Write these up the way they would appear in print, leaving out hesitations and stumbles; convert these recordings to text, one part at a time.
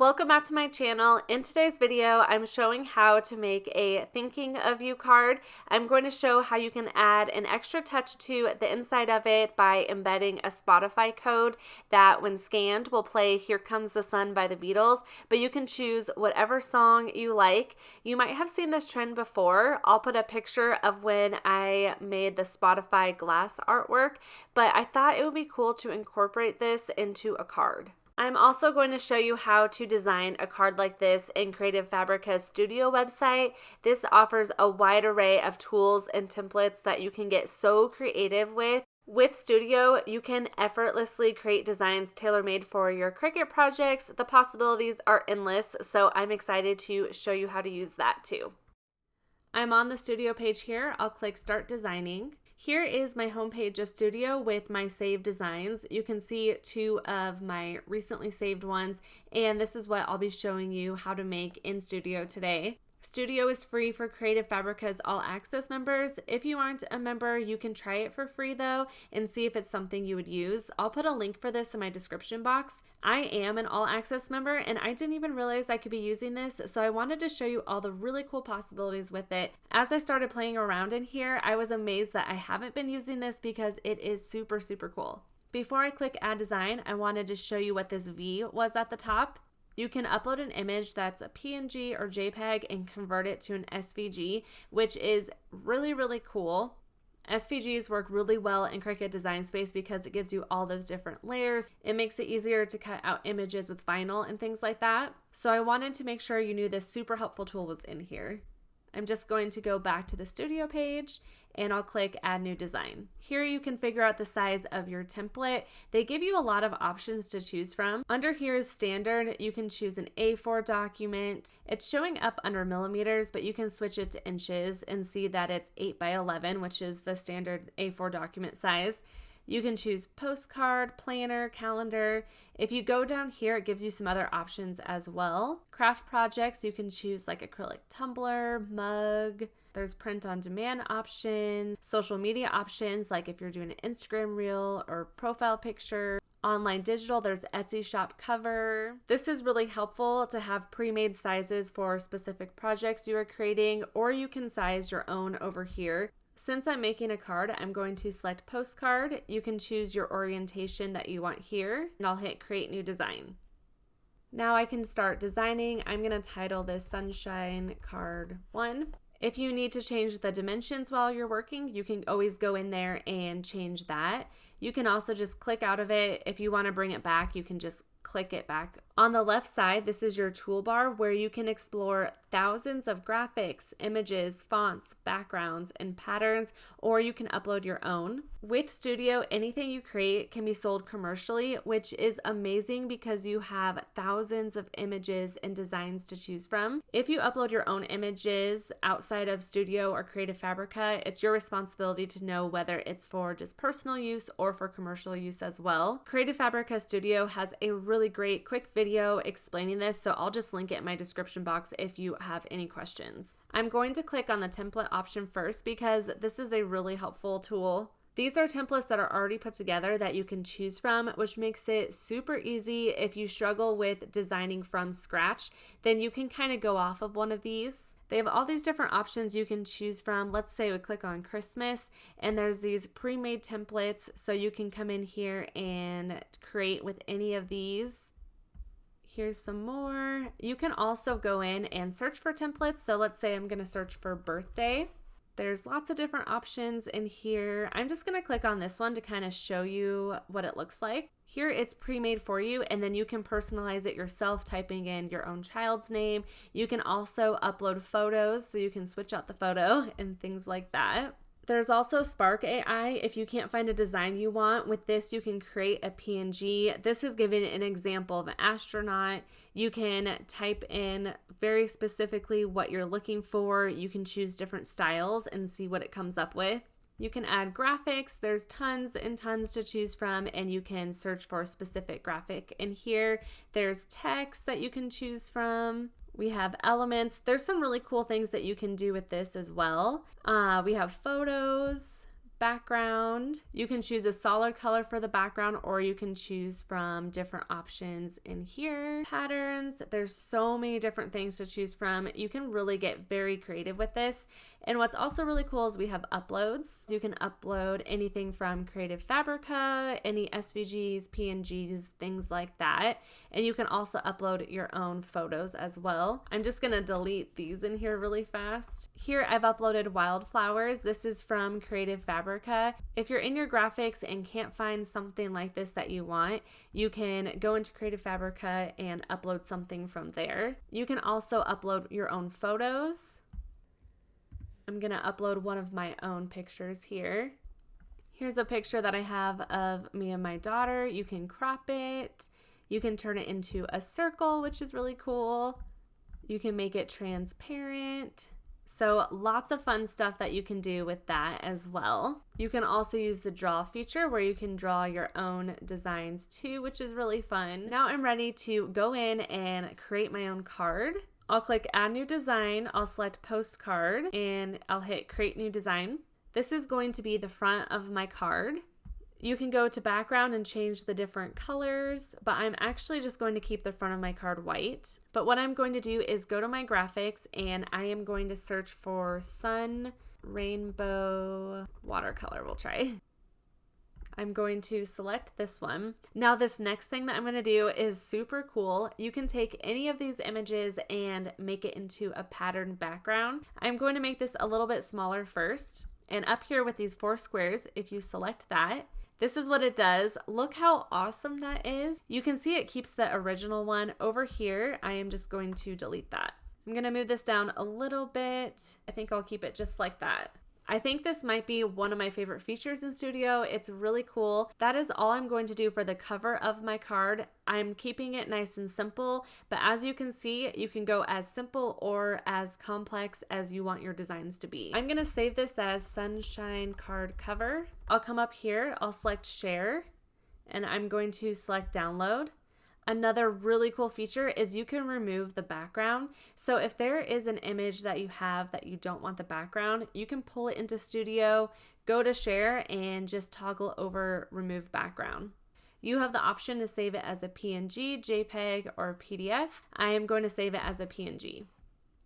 Welcome back to my channel. In today's video, I'm showing how to make a thinking of you card. I'm going to show how you can add an extra touch to the inside of it by embedding a Spotify code that when scanned will play Here Comes the Sun by the Beatles, but you can choose whatever song you like. You might have seen this trend before. I'll put a picture of when I made the Spotify glass artwork, but I thought it would be cool to incorporate this into a card. I'm also going to show you how to design a card like this in Creative Fabrica's Studio website. This offers a wide array of tools and templates that you can get so creative with. With Studio, you can effortlessly create designs tailor-made for your Cricut projects. The possibilities are endless, so I'm excited to show you how to use that too. I'm on the Studio page here. I'll click Start Designing. Here is my homepage of Studio with my saved designs. You can see two of my recently saved ones, and this is what I'll be showing you how to make in Studio today. Studio is free for Creative Fabrica's All Access members. If you aren't a member, you can try it for free though and see if it's something you would use. I'll put a link for this in my description box. I am an All Access member and I didn't even realize I could be using this, so I wanted to show you all the really cool possibilities with it. As I started playing around in here, I was amazed that I haven't been using this because it is super cool. Before I click Add Design, I wanted to show you what this V was at the top. You can upload an image that's a PNG or JPEG and convert it to an SVG, which is really cool. SVGs work really well in Cricut Design Space because it gives you all those different layers. It makes it easier to cut out images with vinyl and things like that. So I wanted to make sure you knew this super helpful tool was in here. I'm just going to go back to the Studio page and I'll click Add New Design. Here you can figure out the size of your template. They give you a lot of options to choose from. Under here is standard. You can choose an A4 document. It's showing up under millimeters, but you can switch it to inches and see that it's 8 by 11, which is the standard A4 document size. You can choose postcard, planner, calendar. If you go down here, it gives you some other options as well. Craft projects, you can choose like acrylic tumbler, mug. There's print on demand options, social media options, like if you're doing an Instagram reel or profile picture. Online digital, there's Etsy shop cover. This is really helpful to have pre-made sizes for specific projects you are creating, or you can size your own over here. Since I'm making a card, I'm going to select postcard. You can choose your orientation that you want here, and I'll hit create new design. Now I can start designing. I'm going to title this Sunshine Card 1. If you need to change the dimensions while you're working, you can always go in there and change that. You can also just click out of it. If you want to bring it back, you can just click it back. On the left side, this is your toolbar where you can explore thousands of graphics, images, fonts, backgrounds, and patterns, or you can upload your own. With Studio, anything you create can be sold commercially, which is amazing because you have thousands of images and designs to choose from. If you upload your own images outside of Studio or Creative Fabrica, it's your responsibility to know whether it's for just personal use or for commercial use as well. Creative Fabrica Studio has a really great quick video explaining this, so I'll just link it in my description box if you have any questions. I'm going to click on the template option first because this is a really helpful tool. These are templates that are already put together that you can choose from, which makes it super easy. If you struggle with designing from scratch, then you can kind of go off of one of these. They have all these different options you can choose from. Let's say we click on Christmas and there's these pre-made templates, so you can come in here and create with any of these. Here's some more. You can also go in and search for templates. So let's say I'm going to search for birthday. There's lots of different options in here. I'm just going to click on this one to kind of show you what it looks like. Here it's pre-made for you, and then you can personalize it yourself, typing in your own child's name. You can also upload photos, so you can switch out the photo and things like that. There's also Spark AI. If you can't find a design you want, with this you can create a PNG. This is giving an example of an astronaut. You can type in very specifically what you're looking for. You can choose different styles and see what it comes up with. You can add graphics. There's tons and tons to choose from, and you can search for a specific graphic. And here there's text that you can choose from. We have elements. There's some really cool things that you can do with this as well. We have photos. background. You can choose a solid color for the background, or you can choose from different options in here. Patterns, there's so many different things to choose from. You can really get very creative with this. And what's also really cool is we have uploads. You can upload anything from Creative Fabrica, any SVGs, PNGs, things like that. And you can also upload your own photos as well. I'm just gonna delete these in here really fast. Here I've uploaded wildflowers. This is from Creative Fabrica. If you're in your graphics and can't find something like this that you want, you can go into Creative Fabrica and upload something from there. You can also upload your own photos. I'm gonna upload one of my own pictures here. Here's a picture that I have of me and my daughter. You can crop it. You can turn it into a circle, which is really cool. You can make it transparent. So lots of fun stuff that you can do with that as well. You can also use the draw feature where you can draw your own designs too, which is really fun. Now I'm ready to go in and create my own card. I'll click add new design, I'll select postcard, and I'll hit create new design. This is going to be the front of my card. You can go to background and change the different colors, but I'm actually just going to keep the front of my card white. But what I'm going to do is go to my graphics and I am going to search for sun, rainbow, watercolor, we'll try. I'm going to select this one. Now this next thing that I'm going to do is super cool. You can take any of these images and make it into a patterned background. I'm going to make this a little bit smaller first. And up here with these 4 squares, if you select that, this is what it does. Look how awesome that is. You can see it keeps the original one. Over here, I am just going to delete that. I'm gonna move this down a little bit. I think I'll keep it just like that. I think this might be one of my favorite features in Studio. It's really cool. That is all I'm going to do for the cover of my card. I'm keeping it nice and simple, but as you can see, you can go as simple or as complex as you want your designs to be. I'm gonna save this as Sunshine Card Cover. I'll come up here, I'll select Share, and I'm going to select Download. Another really cool feature is you can remove the background. So if there is an image that you have that you don't want the background, you can pull it into Studio, go to Share, and just toggle over Remove Background. You have the option to save it as a PNG, JPEG, or PDF. I am going to save it as a PNG.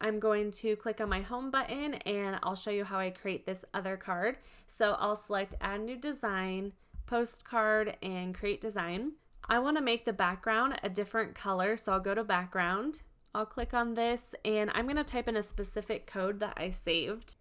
I'm going to click on my home button and I'll show you how I create this other card. So I'll select Add New Design, Postcard, and Create Design. I want to make the background a different color, so I'll go to background. I'll click on this and I'm going to type in a specific code that I saved.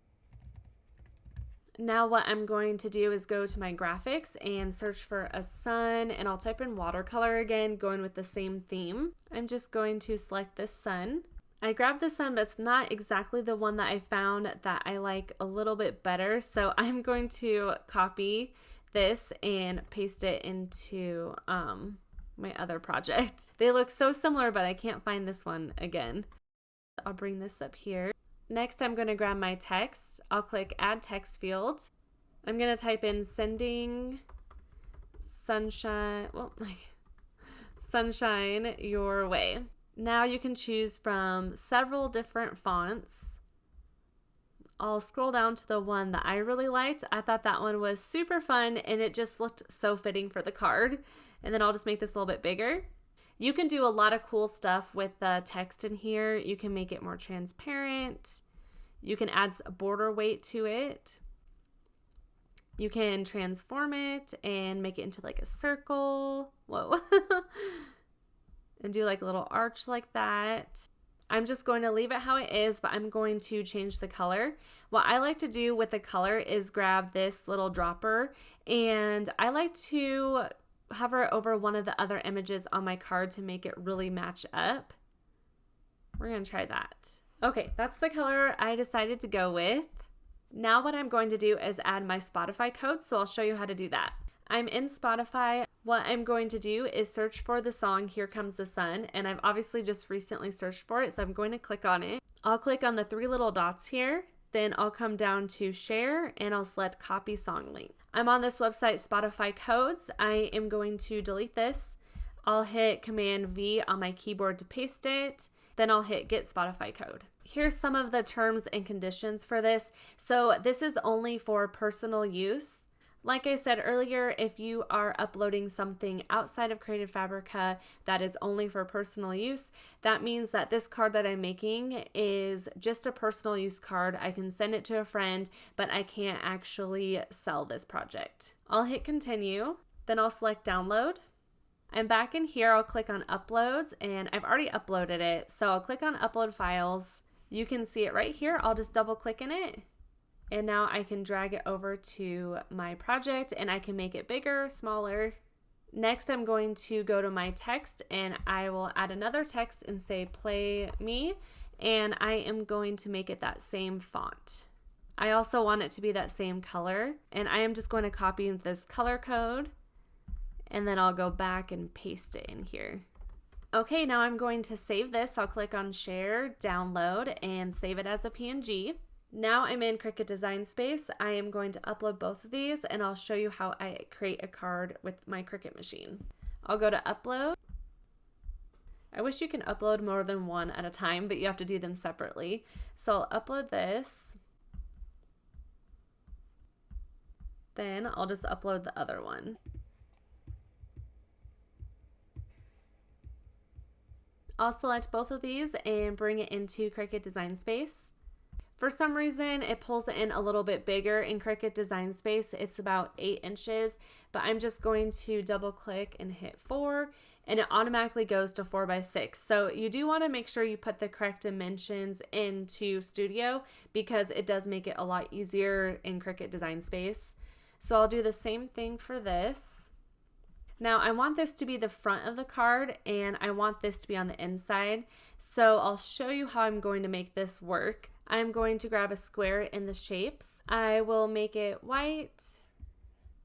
Now what I'm going to do is go to my graphics and search for a sun, and I'll type in watercolor again, going with the same theme. I'm just going to select this sun. I grabbed the sun, but it's not exactly the one that I found that I like a little bit better, so I'm going to copy this and paste it into my other project. They look so similar, but I can't find this one again. I'll bring this up here. Next, I'm going to grab my text. I'll click Add Text Field. I'm going to type in Sending Sunshine, Sunshine Your Way. Now you can choose from several different fonts. I'll scroll down to the one that I really liked. I thought that one was super fun and it just looked so fitting for the card. And then I'll just make this a little bit bigger. You can do a lot of cool stuff with the text in here. You can make it more transparent. You can add a border weight to it. You can transform it and make it into like a circle. Whoa. And do like a little arch like that. I'm just going to leave it how it is, but I'm going to change the color. What I like to do with the color is grab this little dropper, and I like to hover over one of the other images on my card to make it really match up. We're going to try that. Okay, that's the color I decided to go with. Now what I'm going to do is add my Spotify code, so I'll show you how to do that. I'm in Spotify. What I'm going to do is search for the song Here Comes the Sun, and I've obviously just recently searched for it, so I'm going to click on it. I'll click on the 3 little dots here, then I'll come down to Share, and I'll select Copy Song Link. I'm on this website, Spotify Codes. I am going to delete this. I'll hit Command V on my keyboard to paste it, then I'll hit Get Spotify Code. Here's some of the terms and conditions for this. So this is only for personal use. Like I said earlier, if you are uploading something outside of Creative Fabrica that is only for personal use, that means that this card that I'm making is just a personal use card. I can send it to a friend, but I can't actually sell this project. I'll hit continue, then I'll select download. I'm back in here, I'll click on uploads, and I've already uploaded it. So I'll click on upload files. You can see it right here. I'll just double click in it. And now I can drag it over to my project and I can make it bigger, smaller. Next, I'm going to go to my text and I will add another text and say play me. And I am going to make it that same font. I also want it to be that same color. And I am just going to copy this color code and then I'll go back and paste it in here. Okay, now I'm going to save this. I'll click on share, download, and save it as a PNG. Now I'm in Cricut Design Space. I am going to upload both of these and I'll show you how I create a card with my Cricut machine. I'll go to upload. I wish you can upload more than one at a time, but you have to do them separately. So I'll upload this. Then I'll just upload the other one. I'll select both of these and bring it into Cricut Design Space. For some reason, it pulls it in a little bit bigger in Cricut Design Space. It's about 8 inches, but I'm just going to double click and hit 4, and it automatically goes to 4x6. So you do want to make sure you put the correct dimensions into Studio because it does make it a lot easier in Cricut Design Space. So I'll do the same thing for this. Now I want this to be the front of the card and I want this to be on the inside. So I'll show you how I'm going to make this work. I'm going to grab a square in the shapes. I will make it white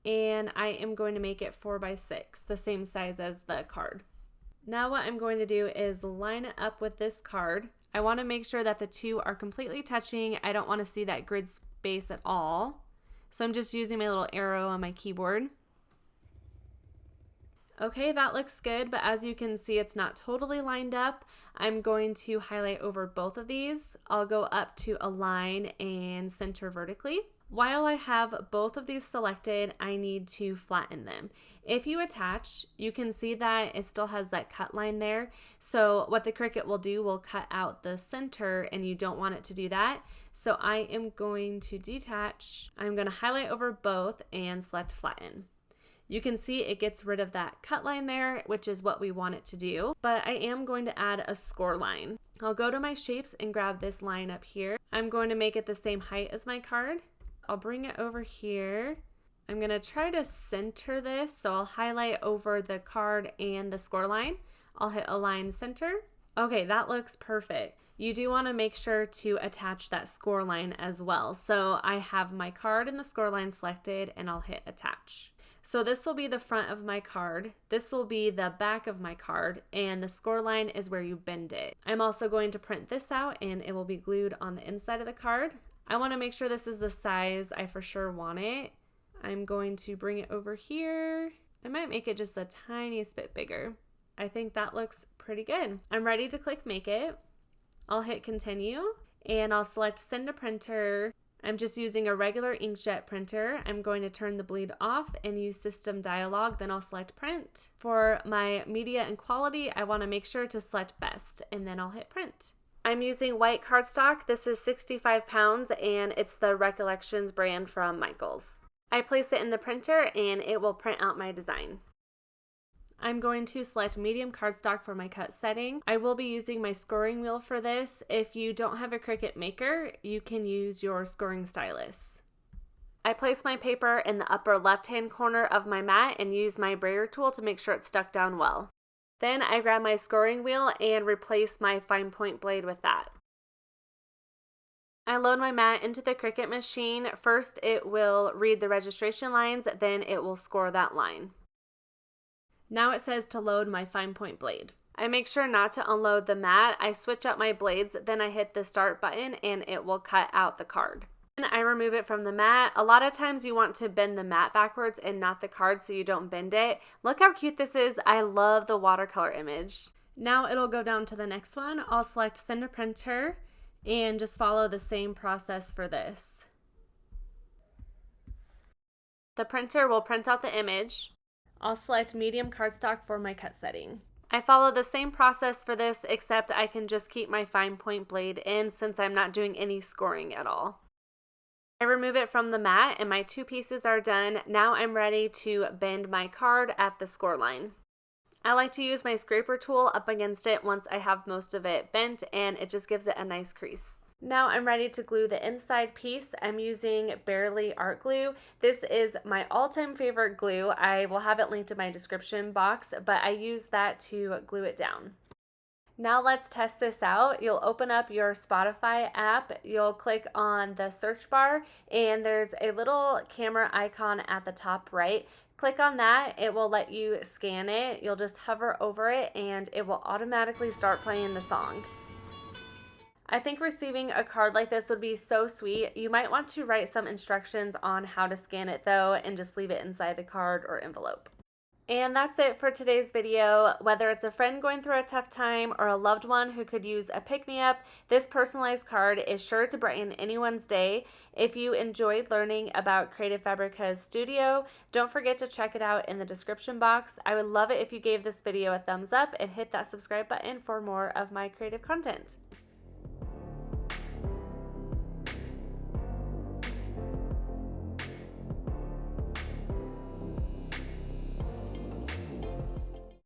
and I am going to make it 4x6, the same size as the card. Now what I'm going to do is line it up with this card. I want to make sure that the two are completely touching. I don't want to see that grid space at all. So I'm just using my little arrow on my keyboard. Okay, that looks good, but as you can see, it's not totally lined up. I'm going to highlight over both of these. I'll go up to align and center vertically. While I have both of these selected, I need to flatten them. If you attach, you can see that it still has that cut line there. So what the Cricut will do will cut out the center and you don't want it to do that. So I am going to detach. I'm going to highlight over both and select flatten. You can see it gets rid of that cut line there, which is what we want it to do. But I am going to add a score line. I'll go to my shapes and grab this line up here. I'm going to make it the same height as my card. I'll bring it over here. I'm going to try to center this. So I'll highlight over the card and the score line. I'll hit align center. Okay, that looks perfect. You do want to make sure to attach that score line as well. So I have my card and the score line selected and I'll hit attach. So this will be the front of my card, this will be the back of my card, and the score line is where you bend it. I'm also going to print this out and it will be glued on the inside of the card. I want to make sure this is the size I for sure want it. I'm going to bring it over here. I might make it just the tiniest bit bigger. I think that looks pretty good. I'm ready to click make it. I'll hit continue and I'll select send to printer. I'm just using a regular inkjet printer. I'm going to turn the bleed off and use system dialog, then I'll select print. For my media and quality, I want to make sure to select best and then I'll hit print. I'm using white cardstock. This is 65 pounds and it's the Recollections brand from Michaels. I place it in the printer and it will print out my design. I'm going to select medium cardstock for my cut setting. I will be using my scoring wheel for this. If you don't have a Cricut Maker, you can use your scoring stylus. I place my paper in the upper left-hand corner of my mat and use my brayer tool to make sure it's stuck down well. Then I grab my scoring wheel and replace my fine point blade with that. I load my mat into the Cricut machine. First, it will read the registration lines, then it will score that line. Now it says to load my fine point blade. I make sure not to unload the mat. I switch up my blades, then I hit the start button and it will cut out the card. And I remove it from the mat. A lot of times you want to bend the mat backwards and not the card so you don't bend it. Look how cute this is. I love the watercolor image. Now it'll go down to the next one. I'll select send to printer and just follow the same process for this. The printer will print out the image. I'll select medium cardstock for my cut setting. I follow the same process for this, except I can just keep my fine point blade in since I'm not doing any scoring at all. I remove it from the mat and my 2 pieces are done. Now I'm ready to bend my card at the score line. I like to use my scraper tool up against it once I have most of it bent, and it just gives it a nice crease. Now I'm ready to glue the inside piece. I'm using Barely Art Glue. This is my all-time favorite glue. I will have it linked in my description box, but I use that to glue it down. Now let's test this out. You'll open up your Spotify app, you'll click on the search bar, and there's a little camera icon at the top right. Click on that, it will let you scan it. You'll just hover over it and it will automatically start playing the song. I think receiving a card like this would be so sweet. You might want to write some instructions on how to scan it though, and just leave it inside the card or envelope. And that's it for today's video. Whether it's a friend going through a tough time or a loved one who could use a pick-me-up, this personalized card is sure to brighten anyone's day. If you enjoyed learning about Creative Fabrica's studio, don't forget to check it out in the description box. I would love it if you gave this video a thumbs up and hit that subscribe button for more of my creative content.